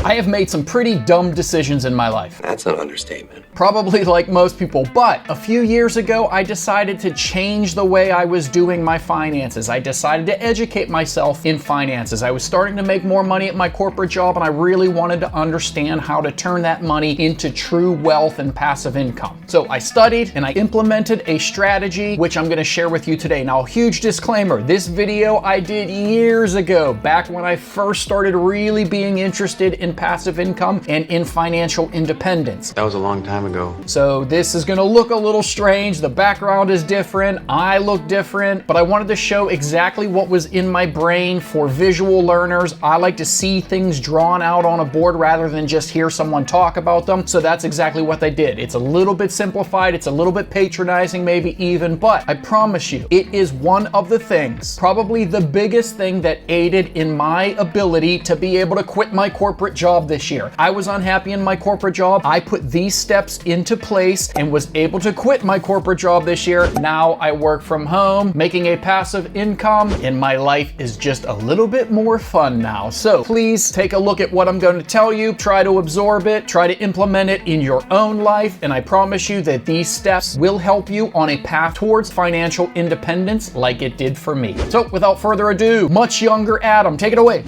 I have made some pretty dumb decisions in my life. That's an understatement. Probably like most people, but a few years ago, I decided to change the way I was doing my finances. I decided to educate myself in finances. I was starting to make more money at my corporate job, and I really wanted to understand how to turn that money into true wealth and passive income. So I studied and I implemented a strategy, which I'm gonna share with you today. Now, huge disclaimer, this video I did years ago, back when I first started really being interested in passive income and in financial independence. That was a long time ago. So this is gonna look a little strange. The background is different. I look different, but I wanted to show exactly what was in my brain for visual learners. I like to see things drawn out on a board rather than just hear someone talk about them. So that's exactly what they did. It's a little bit simplified. It's a little bit patronizing, maybe even, but I promise you, it is one of the things, probably the biggest thing that aided in my ability to be able to quit my corporate job this year. I was unhappy in my corporate job. I put these steps into place and was able to quit my corporate job this year. Now I work from home, making a passive income, and my life is just a little bit more fun now. So please take a look at what I'm going to tell you, try to absorb it, try to implement it in your own life, and I promise you that these steps will help you on a path towards financial independence like it did for me. So without further ado, much younger Adam, take it away.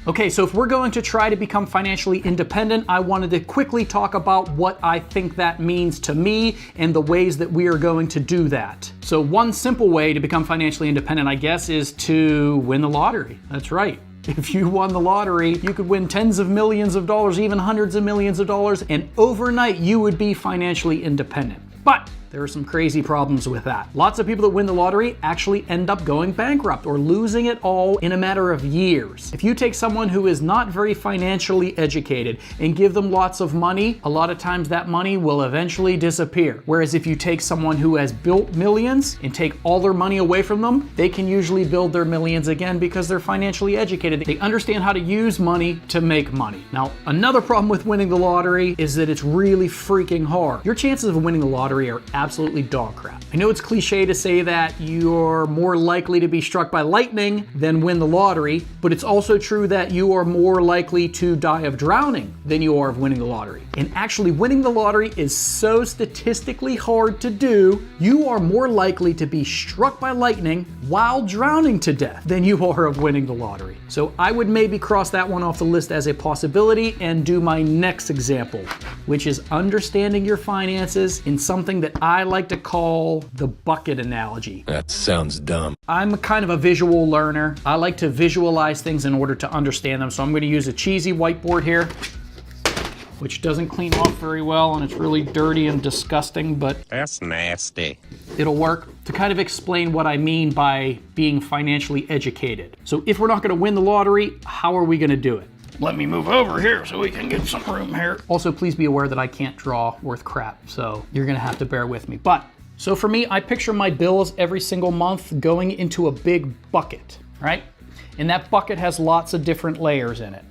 Okay, so if we're going to try to become financially independent, I wanted to quickly talk about what I think that means to me and the ways that we are going to do that. So one simple way to become financially independent, I guess, is to win the lottery. That's right. If you won the lottery, you could win tens of millions of dollars, even hundreds of millions of dollars, and overnight you would be financially independent. But there are some crazy problems with that. Lots of people that win the lottery actually end up going bankrupt or losing it all in a matter of years. If you take someone who is not very financially educated and give them lots of money, a lot of times that money will eventually disappear. Whereas if you take someone who has built millions and take all their money away from them, they can usually build their millions again because they're financially educated. They understand how to use money to make money. Now, another problem with winning the lottery is that it's really freaking hard. Your chances of winning the lottery are absolutely dog crap. I know it's cliche to say that you're more likely to be struck by lightning than win the lottery, but it's also true that you are more likely to die of drowning than you are of winning the lottery. And actually, winning the lottery is so statistically hard to do, you are more likely to be struck by lightning while drowning to death than you are of winning the lottery. So I would maybe cross that one off the list as a possibility and do my next example, which is understanding your finances in something that I like to call the bucket analogy. That sounds dumb. I'm a kind of a visual learner. I like to visualize things in order to understand them. So I'm going to use a cheesy whiteboard here, which doesn't clean off very well, and it's really dirty and disgusting, but That's nasty. it'll work to kind of explain what I mean by being financially educated. So if we're not going to win the lottery, how are we going to do it? Let me move over here so we can get some room here. Also, please be aware that I can't draw worth crap, so you're gonna have to bear with me. But, so for me, I picture my bills every single month going into a big bucket, right? And that bucket has lots of different layers in it.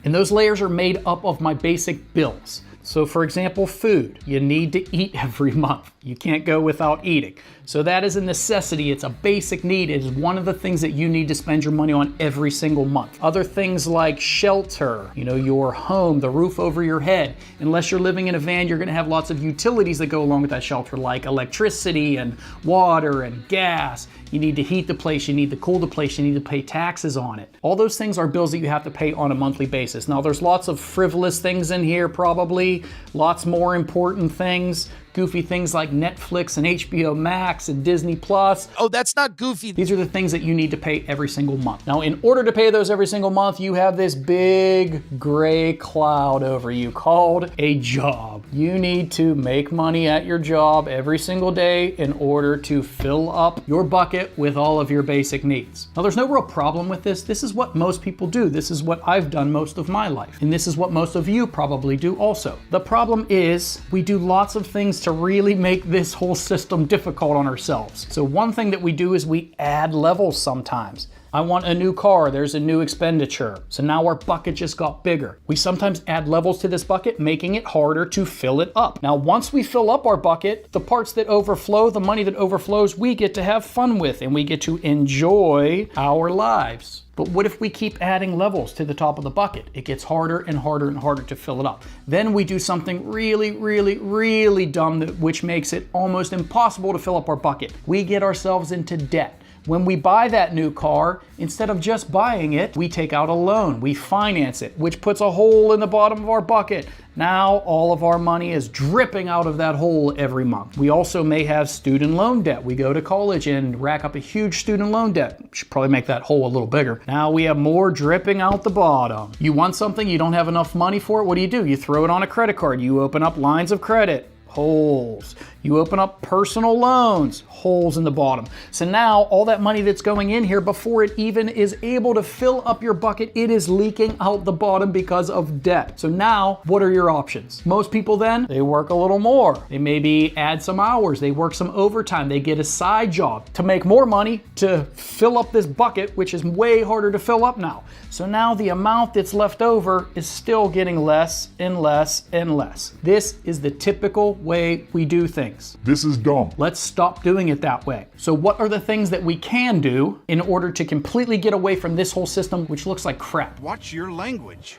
And those layers are made up of my basic bills. So for example, food, you need to eat every month. You can't go without eating. So that is a necessity. It's a basic need. It is one of the things that you need to spend your money on every single month. Other things like shelter, your home, the roof over your head. Unless you're living in a van, you're gonna have lots of utilities that go along with that shelter, like electricity and water and gas. You need to heat the place, you need to cool the place, you need to pay taxes on it. All those things are bills that you have to pay on a monthly basis. Now there's lots of frivolous things in here probably, lots more important things. Goofy things like Netflix and HBO Max and Disney Plus. Oh, that's not goofy. These are the things that you need to pay every single month. Now, in order to pay those every single month, you have this big gray cloud over you called a job. You need to make money at your job every single day in order to fill up your bucket with all of your basic needs. Now, there's no real problem with this. This is what most people do. This is what I've done most of my life. And this is what most of you probably do also. The problem is we do lots of things to really make this whole system difficult on ourselves. So one thing that we do is we add levels sometimes. I want a new car. There's a new expenditure. So now our bucket just got bigger. We sometimes add levels to this bucket, making it harder to fill it up. Now, once we fill up our bucket, the parts that overflow, the money that overflows, we get to have fun with and we get to enjoy our lives. But what if we keep adding levels to the top of the bucket? It gets harder and harder and harder to fill it up. Then we do something really dumb, which makes it almost impossible to fill up our bucket. We get ourselves into debt. When we buy that new car, instead of just buying it, we take out a loan, we finance it, which puts a hole in the bottom of our bucket. Now all of our money is dripping out of that hole every month. We also may have student loan debt. We go to college and rack up a huge student loan debt. Should probably make that hole a little bigger. Now we have more dripping out the bottom. You want something, you don't have enough money for it, what do? You throw it on a credit card. You open up lines of credit. Holes. You open up personal loans, holes in the bottom. So now all that money that's going in here, before it even is able to fill up your bucket, it is leaking out the bottom because of debt. So now what are your options? Most people then, they work a little more. They maybe add some hours, they work some overtime, they get a side job to make more money to fill up this bucket, which is way harder to fill up now. So now the amount that's left over is still getting less and less and less. This is the typical way we do things. This is dumb. Let's stop doing it that way. So what are the things that we can do in order to completely get away from this whole system, which looks like crap? Watch your language.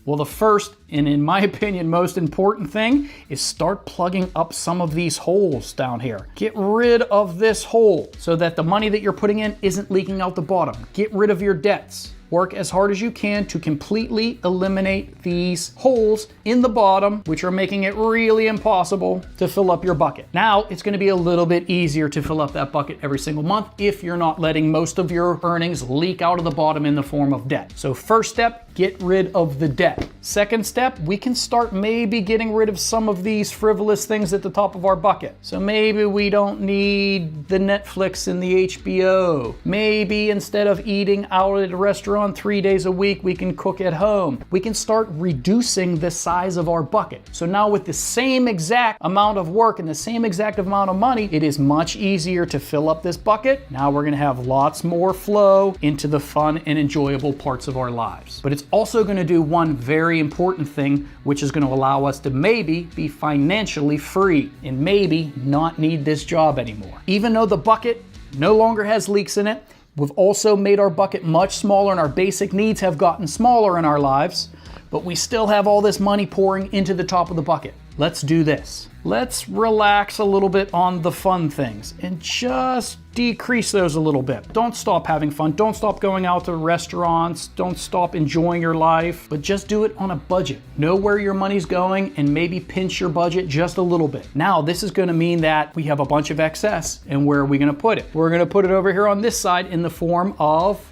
Well, the first, and in my opinion, most important thing is start plugging up some of these holes down here. Get rid of this hole so that the money that you're putting in isn't leaking out the bottom. Get rid of your debts. Work as hard as you can to completely eliminate these holes in the bottom, which are making it really impossible to fill up your bucket. Now, it's going to be a little bit easier to fill up that bucket every single month if you're not letting most of your earnings leak out of the bottom in the form of debt. So first step, get rid of the debt. Second step, we can start maybe getting rid of some of these frivolous things at the top of our bucket. So maybe we don't need the Netflix and the HBO. Maybe instead of eating out at a restaurant 3 days a week, we can cook at home. We can start reducing the size of our bucket. So now with the same exact amount of work and the same exact amount of money, it is much easier to fill up this bucket. Now we're gonna have lots more flow into the fun and enjoyable parts of our lives. But it's also gonna do one very important thing, which is gonna allow us to maybe be financially free and maybe not need this job anymore. Even though the bucket no longer has leaks in it, we've also made our bucket much smaller and our basic needs have gotten smaller in our lives, but we still have all this money pouring into the top of the bucket. Let's do this. Let's relax a little bit on the fun things and just decrease those a little bit. Don't stop having fun. Don't stop going out to restaurants. Don't stop enjoying your life, but just do it on a budget. Know where your money's going and maybe pinch your budget just a little bit. Now, this is gonna mean that we have a bunch of excess, and where are we gonna put it? We're gonna put it over here on this side in the form of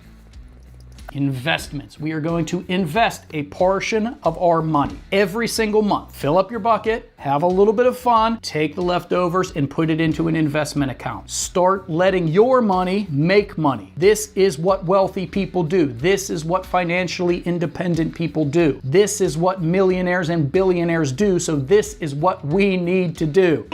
investments. We are going to invest a portion of our money every single month. Fill up your bucket, have a little bit of fun, take the leftovers and put it into an investment account. Start letting your money make money. This is what wealthy people do. This is what financially independent people do. This is what millionaires and billionaires do. So this is what we need to do.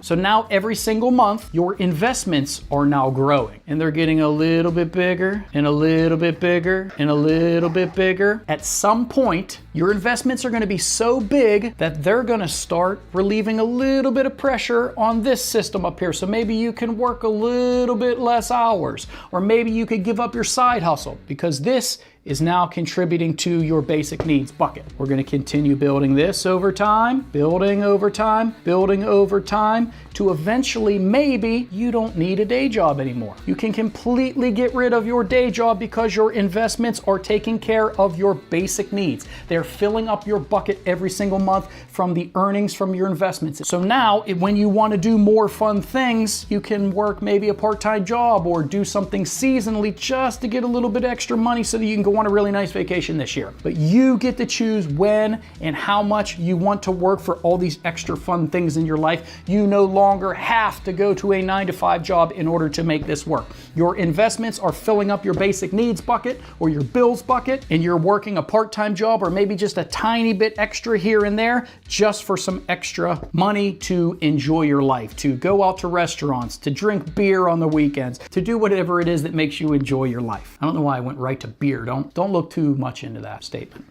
So now every single month, your investments are now growing and they're getting a little bit bigger and a little bit bigger and a little bit bigger. At some point, your investments are going to be so big that they're going to start relieving a little bit of pressure on this system up here. So maybe you can work a little bit less hours, or maybe you could give up your side hustle because this is now contributing to your basic needs bucket. We're gonna continue building this over time, building over time, building over time, to eventually maybe you don't need a day job anymore. You can completely get rid of your day job because your investments are taking care of your basic needs. They're filling up your bucket every single month from the earnings from your investments. So now when you wanna do more fun things, you can work maybe a part-time job or do something seasonally just to get a little bit extra money so that you can go go on a really nice vacation this year. But you get to choose when and how much you want to work for all these extra fun things in your life. You no longer have to go to a 9-to-5 job in order to make this work. Your investments are filling up your basic needs bucket or your bills bucket, and you're working a part-time job or maybe just a tiny bit extra here and there just for some extra money to enjoy your life, to go out to restaurants, to drink beer on the weekends, to do whatever it is that makes you enjoy your life. I don't know why I went right to beer. Don't look too much into that statement.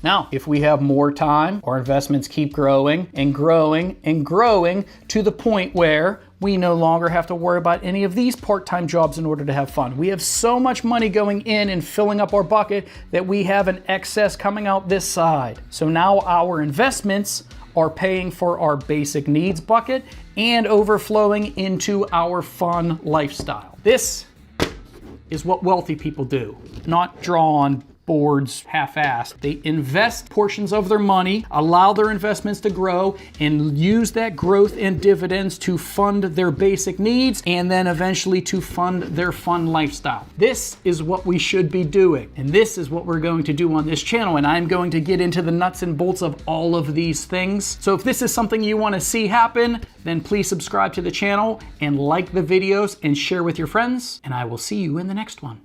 Now, if we have more time, our investments keep growing and growing and growing to the point where we no longer have to worry about any of these part-time jobs in order to have fun. We have so much money going in and filling up our bucket that we have an excess coming out this side. So now our investments are paying for our basic needs bucket and overflowing into our fun lifestyle. This is what wealthy people do, not draw on boards half-assed. They invest portions of their money, allow their investments to grow, and use that growth and dividends to fund their basic needs and then eventually to fund their fun lifestyle. This is what we should be doing, and this is what we're going to do on this channel, and I'm going to get into the nuts and bolts of all of these things. So if this is something you want to see happen, then please subscribe to the channel and like the videos and share with your friends, and I will see you in the next one.